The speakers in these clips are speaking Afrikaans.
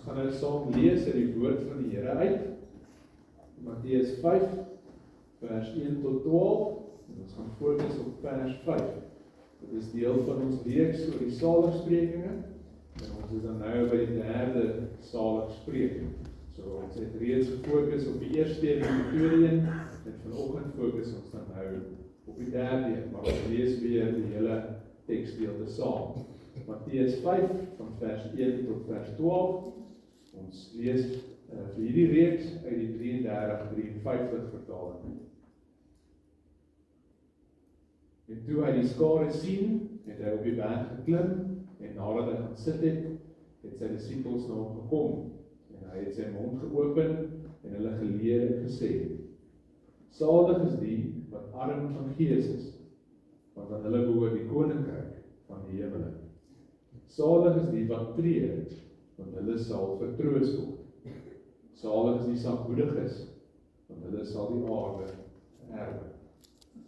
gaan nou saam lees uit die woord van die Here uit. Matteus 5, vers 1 tot 12. En ons gaan fokus op vers 5. Dit is deel van ons reeks oor die saligsprekinge. En ons is dan nou by die derde saligspreking. So ons het reeds gefokus op die eerste en die tweede een. En vanoggend fokus ons dan nou op die derde een. Maar ons lees weer die hele tekstdeelte saam. Matteus 5, van vers 1 tot vers 12. Ons lees vir hierdie reeks uit die 33-53 vertaling. En toe hy die skare sien, het hy op die berg geklim, en nadat hy gaan sit het, het sy disippels na hom gekom, en hy het sy mond geopen, en hulle geleer en gesê, salig is die, wat arm van gees is, want aan hulle behoort die koninkryk van die hemele. Salig is die wat treur, want hulle sal vertroos word. Salig is die sagmoediges, want hulle sal die aarde erwe.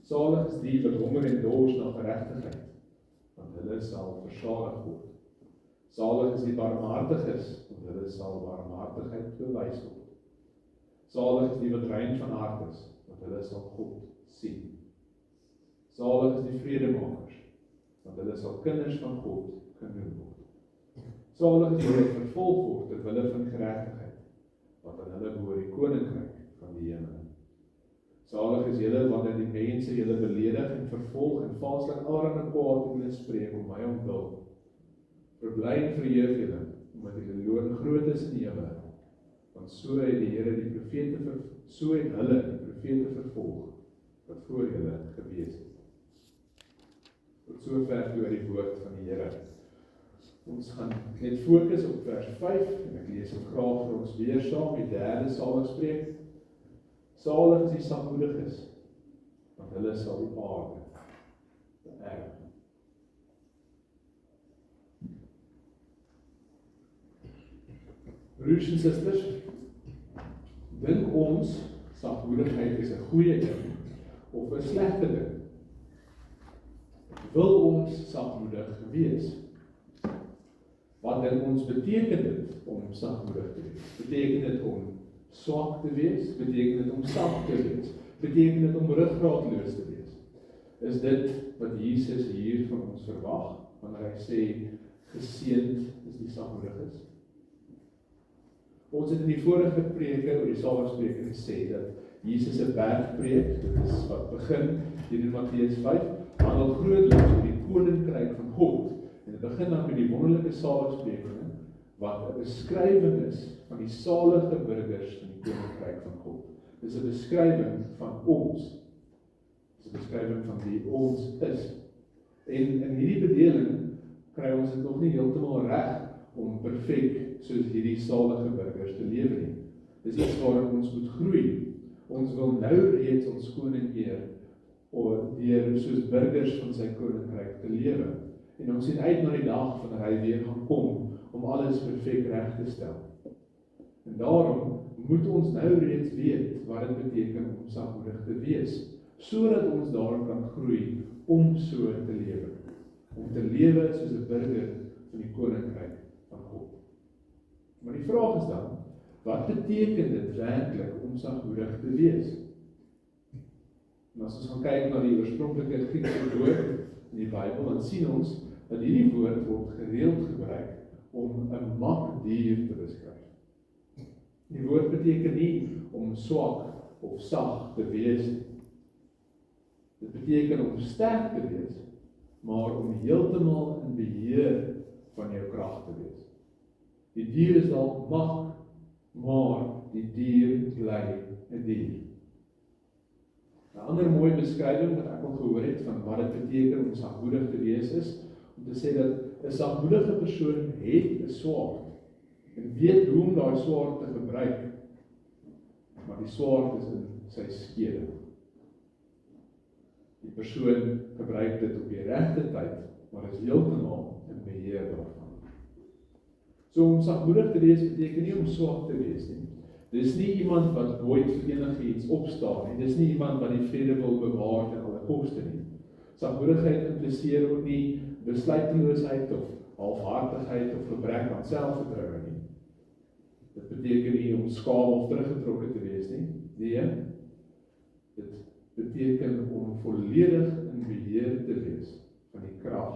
Salig is die wat honger en dors na geregtigheid, want hulle sal versadig word. Salig is die barmhartiges, want hulle sal barmhartigheid bewys word. Salig is die wat rein van hart is, want hulle sal God sien. Salig is die vredemakers, want hulle sal kinders van God genoem word. Salig is die wat vervolg word ter wille van geregtigheid, want aan hulle behoort die koninkryk van die hemele. Salig is julle wanneer die mense julle beledig en vervolg en valslik allerlei kwaad teen julle spreek om my ontwil. Verbly en verheug julle, omdat julle loon groot is in die hemel. Want so het die Here die profete so het hulle die profete vervolg wat voor julle gewees het. Tot sover toe die woord van die Here. Ons gaan net fokus op vers 5 en ek lees dit graag vir ons weer saam, die derde saligspreek. Salig is die sagmoediges, want hulle sal die aarde beerwe. Broers en susters, dink ons sagmoedigheid is 'n goeie ding of 'n slegte ding? Wil ons sagmoedig wees? Wat dink ons beteken dit om sagmoedig te wees? Beteken dit om swak te wees? Beteken dit om sag te wees? Beteken dit om ruggraatloos te wees? Is dit wat Jesus hier van ons verwag, wanneer hy sê, geseënd is die sagmoediges? Ons het in die vorige preke oor die saligspreking gesê, dat Jesus 'n bergpreek, dit is wat begin hier in Matteus 5, handel grootliks oor die koninkryk van God, en dit begin dan met die wonderlike saligsprekinge, wat 'n beskrywing is van die salige burgers van die koninkryk van God. Dit is 'n beskrywing van ons. Dit is 'n beskrywing van wie ons is. En in hierdie bedeling kry ons dit nog nie heeltemal reg om perfek soos hierdie salige burgers te lewe nie. Dis iets waarin ons moet groei. Ons wil nou reeds ons koning eer, deur soos burgers van sy koninkryk te lewe. En ons sien uit na die dag wanneer hy weer gaan kom, om alles perfek reg te stel. En daarom moet ons nou reeds weet wat dit beteken om sagmoedig te wees, sodat ons daarin kan groei om so te lewe. Om te lewe soos 'n burger van die koninkryk van God. Maar die vraag is dan, wat beteken dit werklik om sagmoedig te wees? En as ons gaan kyk na die oorspronklike Griekse woord in die Bybel, dan sien ons dat hierdie woord word gereeld gebruik om 'n makdier te beskryf. Die woord beteken nie om swak of sag te wees nie. Dit beteken om sterk te wees, maar om heeltemal in beheer van jou krag te wees. Die dier is dalk mak, maar die dier bly 'n dier. 'n ander mooi beskrywing wat ek al gehoor het van wat dit beteken om sagmoedig te wees is, om te sê dat 'n sagmoedige persoon het 'n swaard en weet hoe om daai swaard te gebruik, maar die swaard is in sy skede. Die persoon gebruik dit op die regte tyd, maar is heeltemal in beheer daarvan. So om sagmoedig te wees beteken nie om swak te wees nie. Dis nie iemand wat nooit vir enigiets opstaan nie. Dis nie iemand wat die vrede wil bewaar ten alle koste nie. Sagmoedigheid impliseer ook nie besluiteloosheid of halfhartigheid of gebrek aan selfvertroue nie. Dit beteken nie om skaam of teruggetrokke te wees nie. Nee, dit beteken om volledig in beheer te wees van die krag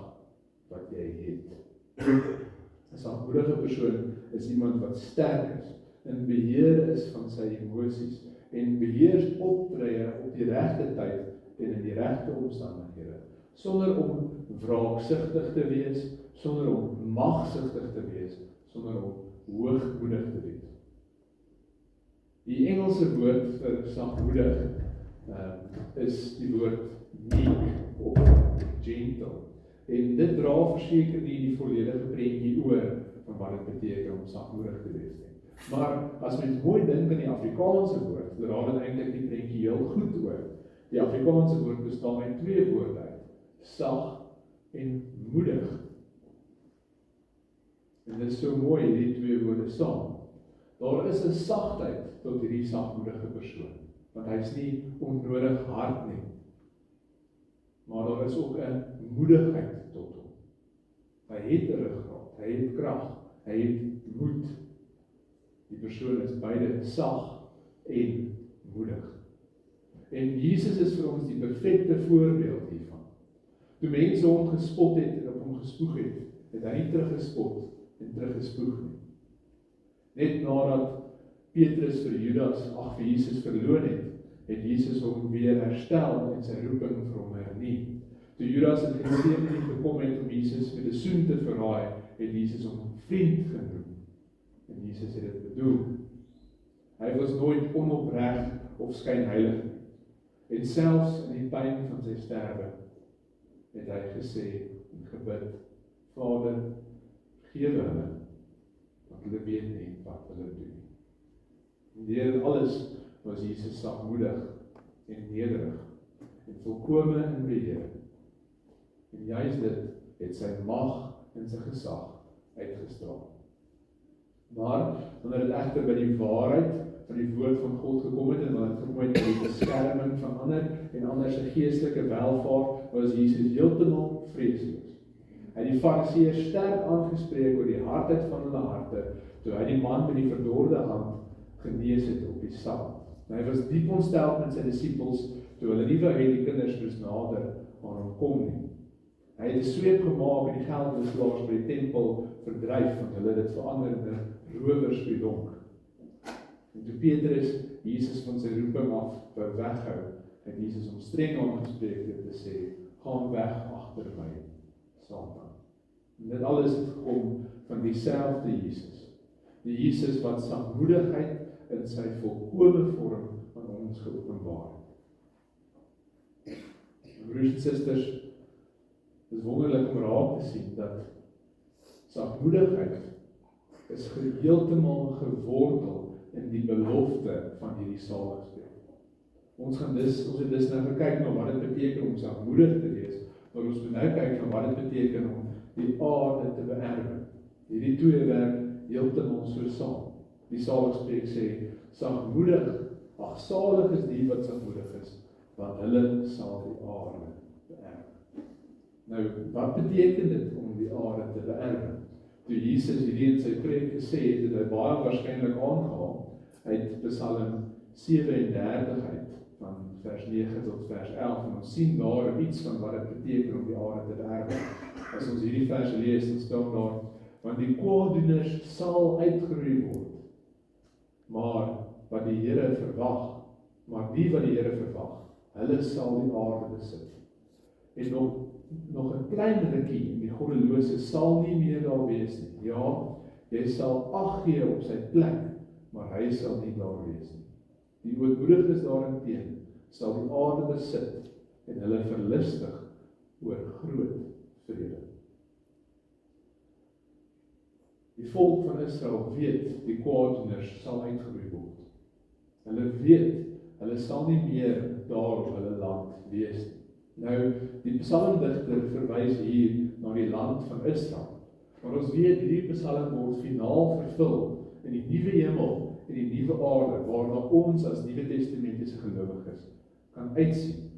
wat jy het. 'n Sagmoedige persoon is iemand wat sterk is, in beheer is van sy emosies en beheers optree op die regte tyd en in die regte omstandighede, sonder om wraaksugtig te wees, sonder om magsugtig te wees, sonder om hoogmoedig te wees. Die Engelse woord vir sagmoedig is die woord meek of gentle. En dit dra verseker nie die volledige prentjie oor van wat dit beteken om sagmoedig te wees nie. Maar as mens mooi dink aan die Afrikaanse woord, dra dit eintlik die prentjie heel goed oor. Die Afrikaanse woord bestaan uit 2 woorde uit, sag en moedig. En dit is so mooi, hierdie 2 woorde saam. Daar is 'n sagtheid tot hierdie sagmoedige persoon, want hy is nie onnodig hard nie. Maar daar is ook 'n moedigheid tot hom. Hy het 'n ruggraat, hy het krag, hy het moed. Die persoon is beide sag en moedig. En Jesus is vir ons die perfekte voorbeeld hiervan. Toe mense hom gespot het en op hom gespoeg het, het hy nie teruggespot en teruggespoeg nie. Net nadat Petrus vir Jesus verloon het, het Jesus hom weer herstel en sy roeping vir hom hernie. Toe Judas in Getsemane gekom het om Jesus met 'n soen te verraai, het Jesus hom vriend genoem. En Jesus het dit bedoel. Hy was nooit onopreg of skynheilig nie. En selfs in die pyn van sy sterwe, het hy gesê en gebid, Vader, vergewe hulle, want hulle weet nie wat hulle doen. Deur alles was Jesus sagmoedig en nederig en volkome in beheer. En juist dit het sy mag en sy gesag uitgestraal. Maar wanneer dit egter by die waarheid van die woord van God gekom het en wanneer dit gekom het by die beskerming van ander en ander se geestelike welvaart, was Jesus heeltemal vreesloos. Hy het die Fariseërs sterk aangespreek oor die hardheid van hulle harte, toe hy die man met die verdorde hand genees het op die Sabbat. Hy was diep ontstel met sy disippels, toe hulle nie wou hê die kinders moes nader aan hom kom nie. Hy het 'n sweep gemaak en die geldwisselaars by die tempel verdryf, want hulle het dit verander in 'n rowersbedonk. En toe Petrus Jesus van sy roeping af wou weghou, het Jesus hom streng aangespreek deur te sê, gaan weg agter my, Satan. En dit alles het gekom van dieselfde Jesus. Die Jesus wat sagmoedigheid in sy volkome vorm aan ons geopenbaar het. Broers en susters, dit is wonderlik om raak te sien dat sagmoedigheid is heeltemal gewortel in die belofte van hierdie saligspreek. Ons het dus nou gekyk na wat dit beteken om sagmoedig te wees, maar ons moet nou kyk na wat dit beteken om die aarde te beerwe. Hierdie 2 werk heeltemal so saam. Die saligspreek sê, sagmoedig, ag salig is die wat sagmoedig is, want hulle sal die aarde beerwe. Nou, wat beteken dit om die aarde te beerwe? Toe Jesus hierdie in sy preek gesê het, het hy baie waarskynlik aangehaal uit Psalm 37 uit, van vers 9 tot vers 11, en ons sien daar iets van wat dit beteken om die aarde te beerwe. As ons hierdie vers lees, dan staan daar, want die kwaaddoeners sal uitgeroei word, maar wat die Here verwag, maar die wat die Here verwag, hulle sal die aarde besit. En nog 'n klein rukkie en die goddelose sal nie meer daar wees nie. Ja, jy sal ag gee op sy plek, maar hy sal nie daar wees nie. Die ootmoediges daarenteen sal die aarde besit en hulle verlustig oor groot vrede. Die volk van Israel weet, die kwaaddoeners sal uitgeroei word. Hulle weet, hulle sal nie meer daar op hulle land wees nie. Nou, die psalmdigter verwys hier na die land van Israel. Maar ons weet, hierdie psalm word finaal vervul in die nuwe hemel en die nuwe aarde, waarna ons as Nuwe Testamentiese gelowiges kan uitsien.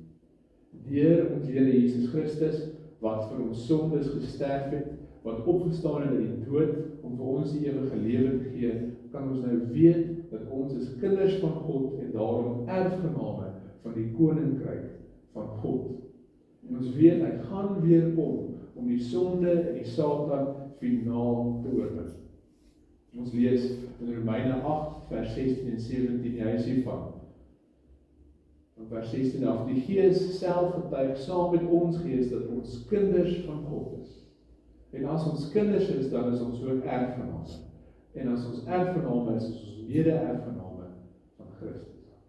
Deur ons Here Jesus Christus, wat vir ons sondes gesterf het, wat opgestaan het uit die dood, om vir ons die ewige lewe te gee, kan ons nou weet, dat ons is kinders van God, en daarom erfgename van die koninkryk van God. En ons weet, hy gaan weer om die sonde en die Satan finaal te oorwin. Ons lees in Romeine 8, vers 16 en 17, hy sê van vers 16 af, die Gees self getuig saam met ons gees, dat ons kinders van God is. En as ons kinders is, dan is ons ook erfgename. En as ons erfgename is ons mede-erfgename van Christus.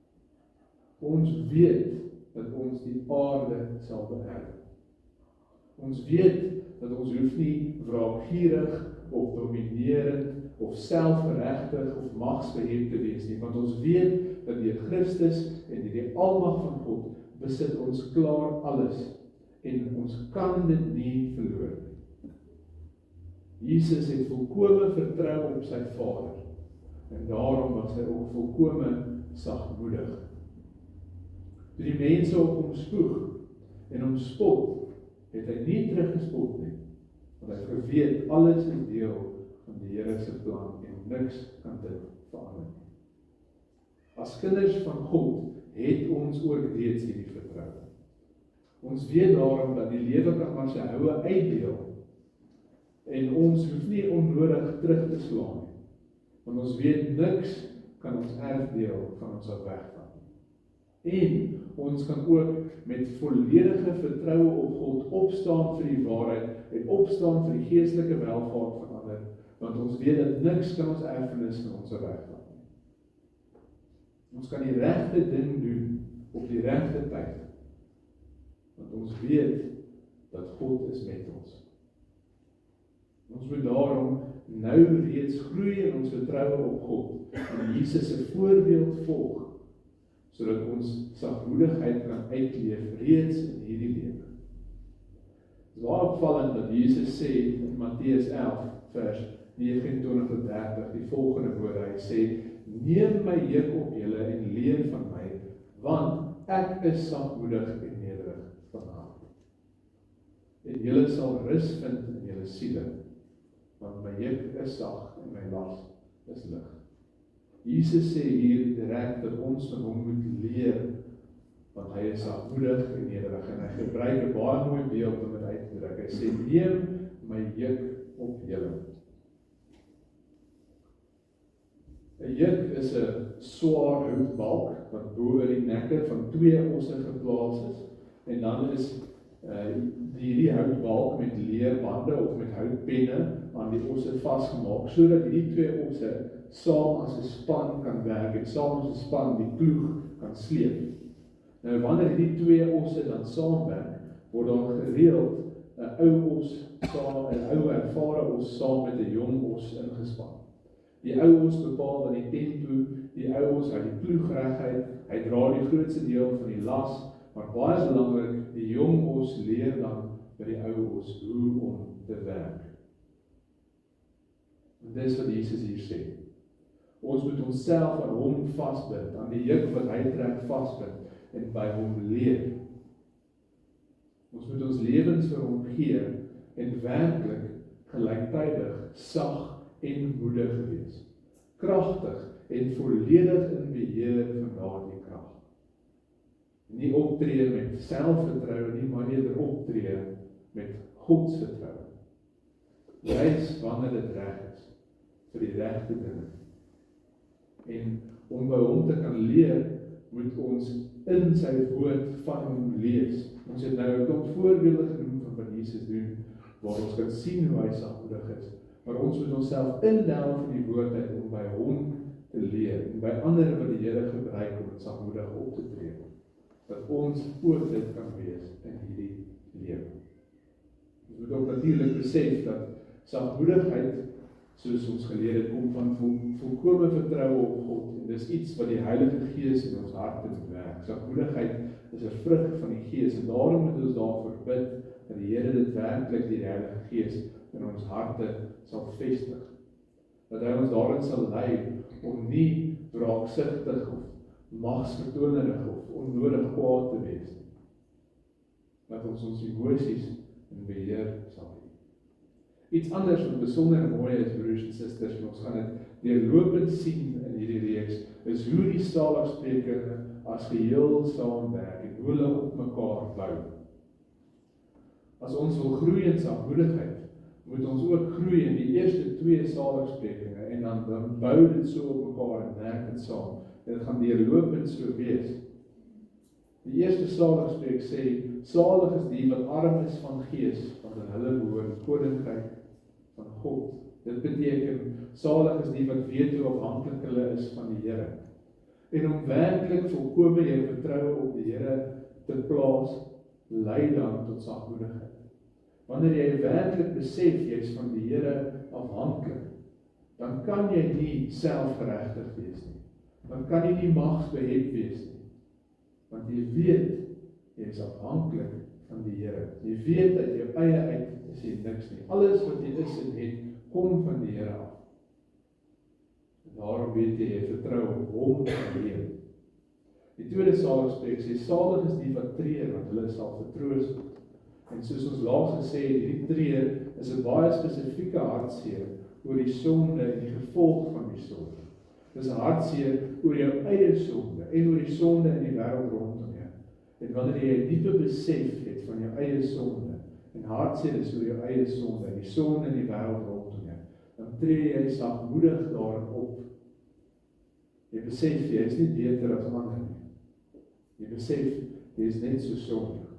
Ons weet, dat ons die aarde sal beerf. Ons weet, dat ons hoef nie wraakgierig, of dominerend, of selfgerechtig, of magsbeheer te wees nie, want ons weet, dat deur Christus en deur die almag van God besit ons klaar alles en ons kan dit nie verloor nie. Jesus het volkome vertrou op sy Vader en daarom was hy ook volkome sagmoedig. Toe die mense op hom spoeg en hom spot, het hy nie teruggespot nie, want hy het geweet alles is deel van die Here se plan en niks kan dit verander nie. As kinders van God het ons ook reeds hierdie vertroue. Ons weet daarom dat die lewe kan maar sy houe uitdeel en ons hoef nie onnodig terug te slaan nie. Want ons weet niks kan ons erfdeel van ons af wegvat nie. En ons kan ook met volledige vertroue op God opstaan vir die waarheid en opstaan vir die geestelike welvaart van ander, want ons weet dat niks kan ons erfenis van ons af wegvat. Ons kan die regte ding doen op die regte tyd, want ons weet dat God is met ons. Ons moet daarom nou reeds groei in ons vertroue op God en Jesus se voorbeeld volg, sodat ons sagmoedigheid kan uitleef reeds in hierdie lewe. Het is baie opvallend dat Jesus sê in Matteus 11 vers 29 tot 30 die volgende woorde, hy sê, neem my juk op julle en leer van my, want ek is sagmoedig en nederig van hart. En julle sal rus vind in julle siele, want my juk is sag en my las is lig. Jesus sê hier direk dat ons van hom moet leer, want hy is sagmoedig en nederig, en hy gebruik 'n baie mooi beeld om dit uit te druk. Hy sê, neem my juk op julle. 'n Juk is 'n swaar houtbalk wat bo oor die nekke van 2 osse geplaas is, en dan is hierdie houtbalk met leerbande of met houtpenne aan die osse vasgemaak, sodat hierdie 2 osse saam as 'n span kan werk en saam as 'n span die ploeg kan sleep. Nou wanneer hierdie 2 osse dan saamwerk, word daar gereeld 'n ou os saam, 'n ou ervare os saam met 'n jong os ingespan. Die ou os bepaal dan die tempo, die ou os hou die ploeg reguit, hy dra die grootste deel van die las, maar baie belangrik, die jong os leer dan by die ou os hoe om te werk. En dis wat Jesus hier sê. Ons moet onsself aan hom vasbind, aan die juk wat hy trek vasbind en by hom leer. Ons moet ons lewens vir hom gee en werklik gelyktydig sag en moedig wees, kragtig en volledig in beheer van daardie krag. Nie optree met selfvertroue nie, maar eerder optree met Gods vertroue. Juis wanneer dit reg is, vir die regte dinge. En om by hom te kan leer, moet ons in sy woord van hom lees. Ons het nou 'n klomp voorbeelde genoem van wat Jesus doen, waar ons kan sien hoe hy sagmoedig is. Maar ons moet onsself indelf in die woord uit om by hom te leer en by ander wat die Here gebruik om met sagmoedig op te tree. Dat ons ook dit kan wees in hierdie lewe. Ons moet ook natuurlik besef dat sagmoedigheid, soos ons geleer het, kom van volkome vertroue op God. En dis iets wat die Heilige Gees in ons harte moet werk. Sagmoedigheid is 'n vrug van die Gees en daarom moet ons daarvoor bid dat die Here dit werklik die Heilige Gees in ons harte sal vestig. Dat hy ons daarin sal lei om nie wraaksugtig of magsvertonerig of onnodig kwaad te wees nie. Dat ons emosies in beheer sal hê. Iets anders wat besonder mooi is, broers en susters, en ons gaan dit deurlopend sien in hierdie reeks, is hoe die saligsprekinge as geheel saamwerk en hoe hulle op mekaar bou. As ons wil groei in sagmoedigheid, moet ons ook groei in die eerste 2 saligsprekinge en dan bou dit so op mekaar en werk dit saam. En dit gaan deurlopend so wees. Die eerste saligspreek sê, salig is die wat arm is van gees, want aan hulle behoort die koninkryk van God. Dit beteken, salig is die wat weet hoe afhanklik hulle is van die Here. En om werklik volkome jou vertroue op die Here te plaas, lei dan tot sagmoedigheid. Wanneer jy werklik besef jy is van die Here afhanklik, dan kan jy nie selfgeregtig wees nie. Dan kan jy nie magsbehet wees nie. Want jy weet, jy is afhanklik van die Here. Jy weet dat jou eie uit is jy niks nie. Alles wat jy is en het, kom van die Here af. En daarom weet jy vertrou op hom alleen. Die tweede saligspreek sê, salig is die wat treur, want hulle sal vertroos word. En soos ons laas gesê het, hierdie treur is 'n baie spesifieke hartseer oor die sonde en die gevolg van die sonde. Dis 'n hartseer oor jou eie sonde en oor die sonde in die wêreld rondom jou. En wanneer jy 'n diepe besef het van jou eie sonde en hartseer is oor jou eie sonde en die sonde in die wêreld rondom jou, dan tree jy sagmoedig daarin op. Jy besef jy is nie beter as ander nie. Jy besef jy is net so sondig.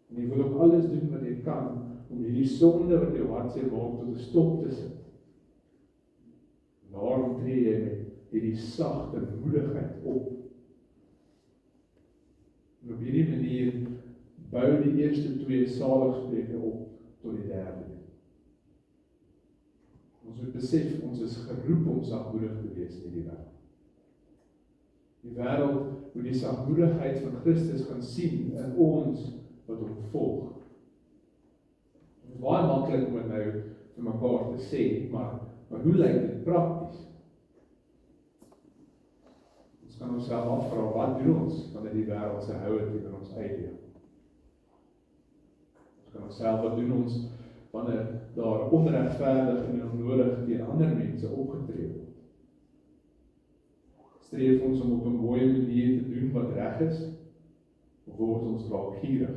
En jy wil ook alles doen wat jy kan om hierdie sonde wat jou hartseer maak tot 'n stop te sit. Daarom tree jy met hierdie sagte moedigheid op. En op hierdie manier bou die eerste 2 saligspreuke op tot die derde. Ons moet besef, ons is geroep om sagmoedig te wees in hierdie wêreld. Die wêreld moet die sagmoedigheid van Christus gaan sien in ons wat hom volg. Het is baie maklik om dit nou vir mekaar te sê, maar hoe lyk dit prakties? Ons kan onsself afvra, wat doen ons wanneer die wêreld se houe teenoor ons uitdeel? Ons kan onsself, wat doen ons wanneer daar onregverdig en onnodig teen ander mense opgetree word? Streef ons om op 'n mooi manier te doen wat reg is, of word ons dalk gierig?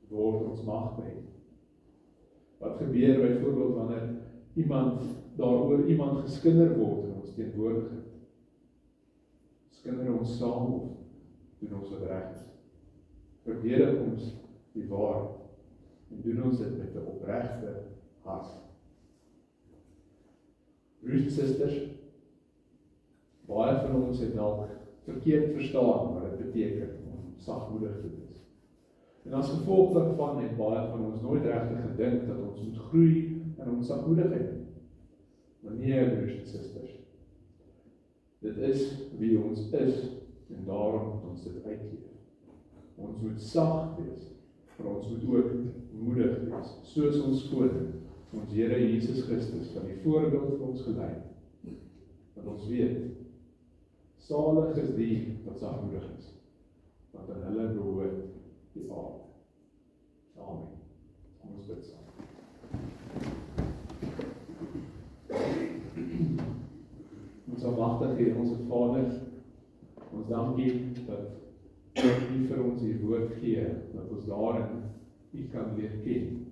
Word ons mag behet? Wat gebeur byvoorbeeld wanneer daaroor iemand geskinder word in ons teenwoordigheid? Skinder ons saam of doen ons wat reg is? Verdedig ons die waarheid en doen ons dit met 'n opregte hart. Broers en susters, baie van ons het dalk verkeerd verstaan wat dit beteken om sagmoedig te wees. En as gevolg daarvan het baie van ons nooit regtig gedink dat ons moet groei in ons sagmoedigheid. Maar nee, broers en susters, dit is wie ons is en daarom moet ons dit uitleef. Ons moet sag wees, maar ons moet ook moedig wees, soos ons koning, ons Here Jesus Christus, van die voorbeeld vir ons gelei, dat ons weet, salig is die wat sagmoedig is, want aan hulle behoort die aarde. Amen. Kom ons bid saam. Ons almagtige Here, ons Vader, ons dankie dat U vir ons die woord gee, dat ons daarin U kan leer ken,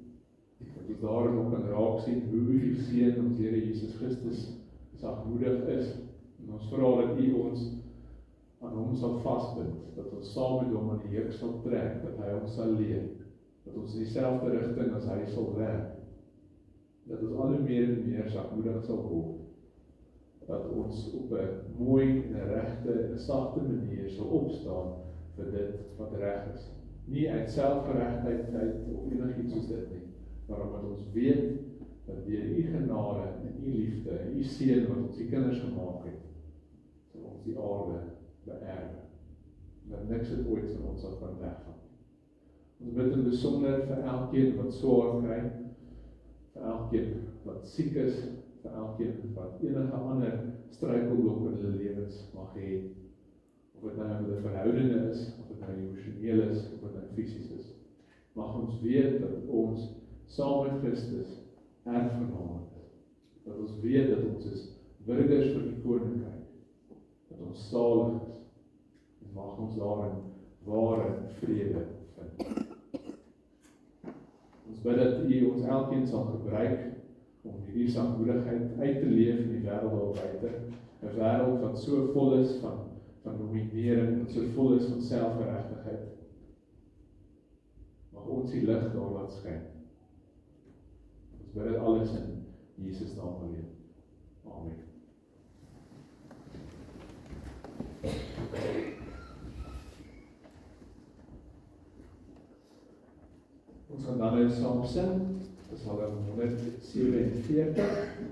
dat ons daarin ook kan raak sien hoe U seun, ons Here Jesus Christus, sagmoedig is, en ons vra dat U ons aan hom sal vasbind, dat ons saam met hom aan die juk sal trek, dat hy ons sal leer, dat ons in dieselfde rigting as hy sal werk, dat ons al hoe meer en meer sagmoedig sal word, dat ons op 'n mooi en 'n regte en 'n sagte manier sal opstaan vir dit wat reg is. Nie uit selfgeregtigheid of enigiets soos dit nie, maar omdat ons weet dat deur U genade en U liefde en U seën wat ons die kinders gemaak het, sal ons die aarde beërwe. Dat niks het ooit van ons sal kan weggaan. Ons bid in besonder vir elkeen wat swaar kry, vir elkeen wat siek is, vir elkeen wat enige ander struikelblok in hulle lewens mag hê, of dit nou met 'n verhouding is, of dit nou emosioneel is, of dit nou fisies is. Mag ons weet dat ons saam met Christus erfgename is. Dat ons weet dat ons is burgers vir die koninkryk, dat ons salig is, en mag ons daarin ware vrede vind. Ons bid dat U ons elkeen sal gebruik om hierdie sagmoedigheid uit te leef in die wêreld daar buite, 'n wêreld wat so vol is van dominering, wat so vol is van selfgeregtigheid. Mag ons die lig daar laat skyn. Ons bid dit alles in Jesus naam alleen. Amen. Ons gaan dan nou saam sing, Psalm 147.